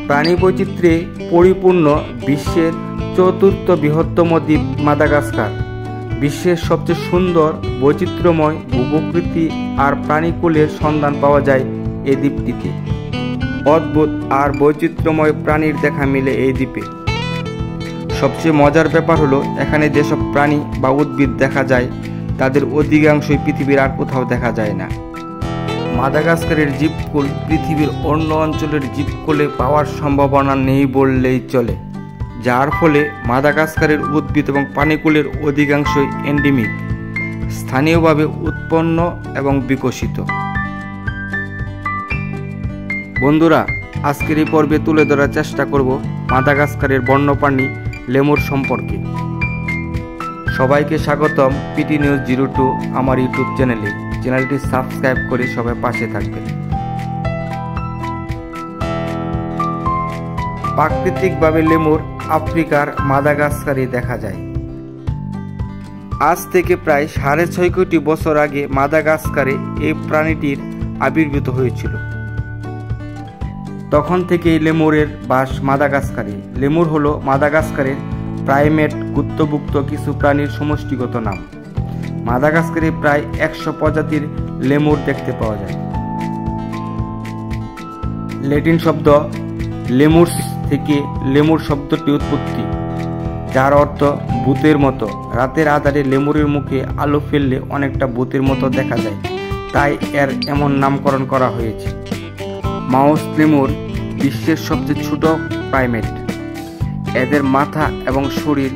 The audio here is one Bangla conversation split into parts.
প্রাণী বৈচিত্র্যে পরিপূর্ণ বিশ্বের চতুর্থ বৃহত্তম দ্বীপ মাদাগাস্কার। বিশ্বের সবচেয়ে সুন্দর বৈচিত্র্যময় ভূপ্রকৃতি আর প্রাণীকুলের সন্ধান পাওয়া যায় এই দ্বীপটিতে। অদ্ভুত আর বৈচিত্র্যময় প্রাণীর দেখা মিলে এই দ্বীপে। সবচেয়ে মজার ব্যাপার হলো এখানে যেসব প্রাণী বা উদ্ভিদ দেখা যায় তাদের অধিকাংশই পৃথিবীর আর কোথাও দেখা যায় না। মাদাগাস্কারের জীবকুল পৃথিবীর অন্য অঞ্চলের জীবকুলে পাওয়ার সম্ভাবনা নেই বললেই চলে, যার ফলে মাদাগাস্কারের উদ্ভিদ এবং প্রাণীকুলের অধিকাংশই এন্ডেমিক, স্থানীয়ভাবে উৎপন্ন এবং বিকশিত। বন্ধুরা, আজকের এই পর্বে তুলে ধরার চেষ্টা করব মাদাগাস্কারের বন্যপ্রাণী লেমুর সম্পর্কে। সবাইকে স্বাগতম পিটি নিউজ 02 আমার ইউটিউব চ্যানেলে। চ্যানেলটি সাবস্ক্রাইব করে সবাই পাশে থাকবেন। প্রাকৃতিকভাবে লেমুর আফ্রিকার মাদাগাস্কারে দেখা যায়। আজ থেকে প্রায় 6.5 কোটি বছর আগে মাদাগাস্কারে এই প্রাণীটির আবির্ভূত হয়েছিল। তখন থেকেই লেমুরের বাস মাদাগাস্কারে। লেমুর হলো মাদাগাস্কারের প্রাইমেট গুত্তভুক্ত কিছু প্রাণীর সমষ্টিগত নাম। মাদাগাস্কারে প্রায় 100 প্রজাতির লেমুর দেখতে পাওয়া যায়। ল্যাটিন শব্দ লেমুরস থেকে লেমুর শব্দটি উৎপত্তি, যার অর্থ ভূতের মতো। রাতের আঁধারে লেমুরের মুখে আলো ফেললে অনেকটা ভূতের মতো দেখা যায়, তাই এর এমন নামকরণ করা হয়েছে। মাউস লেমুর বিশ্বের সবচেয়ে ছোট প্রাইমেট। এদের মাথা এবং শরীর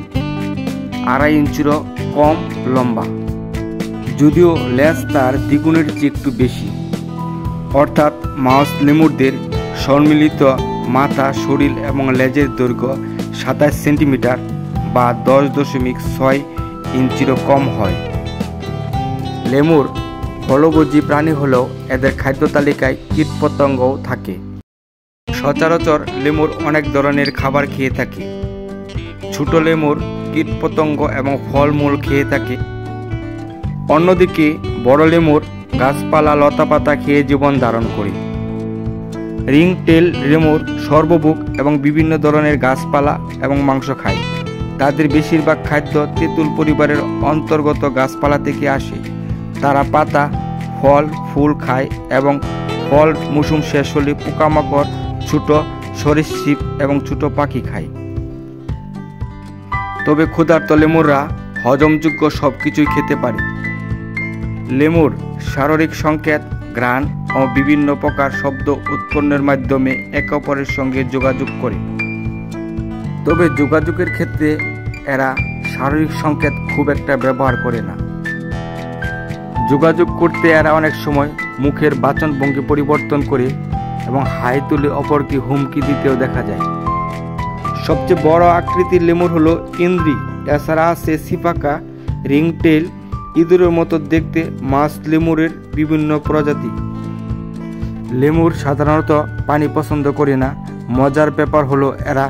2.5 ইঞ্চিরও কম লম্বা, যদিও লেজ তার দ্বিগুণের চেয়ে একটু বেশি। অর্থাৎ মাউস লেমুরদের সম্মিলিত মাথা, শরীর এবং লেজের দৈর্ঘ্য 27 সেন্টিমিটার বা 10.6 ইঞ্চিরও কম হয়। লেমুর ফলভোজী প্রাণী হলেও এদের খাদ্য তালিকায় কীটপতঙ্গও থাকে। সচরাচর লেমুর অনেক ধরনের খাবার খেয়ে থাকে। ছোট লেমুর কীটপতঙ্গ এবং ফলমূল খেয়ে থাকে। অন্যদিকে বড় লেমুর গাছপালা, লতাপাতা খেয়ে জীবন ধারণ করে। রিং টেল লেমুর সর্বভুক এবং বিভিন্ন ধরনের গাছপালা এবং মাংস খায়। তাদের বেশিরভাগ খাদ্য তেঁতুল পরিবারের অন্তর্গত গাছপালা থেকে আসে। তারা পাতা, ফল, ফুল খায় এবং ফল মৌসুম শেষ হলে পোকামাকড়, ছোট সরীসৃপ এবং ছোট পাখি খায়। তবে ক্ষুধার্ত লেমুররা হজমযোগ্য সব কিছুই খেতে পারে। লেমুর শারীরিক সংকেত, ঘ্রাণ ও বিভিন্ন প্রকার শব্দ উৎপন্নের মাধ্যমে একে অপরের সঙ্গে যোগাযোগ করে। তবে যোগাযোগের ক্ষেত্রে এরা শারীরিক সংকেত খুব একটা ব্যবহার করে না। যোগাযোগ করতে এরা অনেক সময় মুখের বাচনভঙ্গি পরিবর্তন করে এবং হাই তুলে অপরকে হুমকি দিতেও দেখা যায়। সবচেয়ে বড় আকৃতির লেমুর হলো ইন্দ্রি। এছাড়া আছে সিপাকা, রিংটেল, ইঁদুরের মতো দেখতে মাছ লেমুরের বিভিন্ন প্রজাতি। লেমুর সাধারণত পানি পছন্দ করে না। মজার ব্যাপার হলো এরা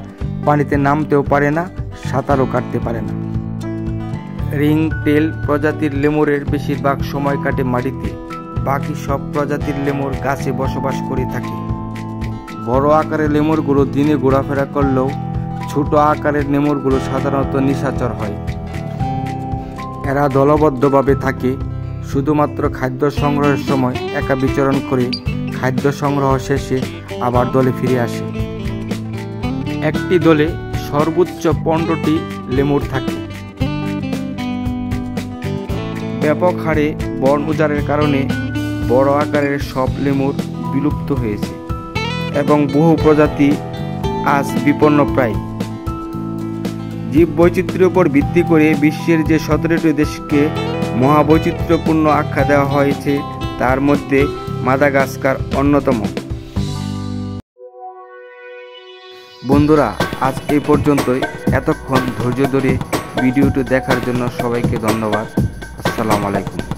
পানিতে নামতেও পারে না, সাঁতারও কাটতে পারে না। রিংটেল প্রজাতির লেমুরের বেশিরভাগ সময় কাটে মাটিতে। বাকি সব প্রজাতির লেমুর গাছে বসবাস করে থাকে। বড় আকারের লেমুরগুলো দিনে ঘোরাফেরা করলেও ছোট আকারের লেমুরগুলো সাধারণত নিশাচর হয়। এরা দলবদ্ধভাবে থাকে, শুধুমাত্র খাদ্য সংগ্রহের সময় একা বিচরণ করে খাদ্য সংগ্রহ শেষে আবার দলে ফিরে আসে। একটি দলে সর্বোচ্চ 15টি লেমুর থাকে। ব্যাপক হারে বন উজাড়ের কারণে বড় আকারের সব লেমুর বিলুপ্ত হয়েছে এবং বহু প্রজাতি আজ বিপন্নপ্রায়। জীববৈচিত্র্যের উপর ভিত্তি করে বিশ্বের যে 17টি দেশকে মহাবৈচিত্র্যপূর্ণ আখ্যা দেওয়া হয়েছে তার মধ্যে মাদাগাস্কার অন্যতম। বন্ধুরা, আজ এই পর্যন্তই। এতক্ষণ ধৈর্য ধরে ভিডিওটি দেখার জন্য সবাইকে ধন্যবাদ। আসসালামু আলাইকুম।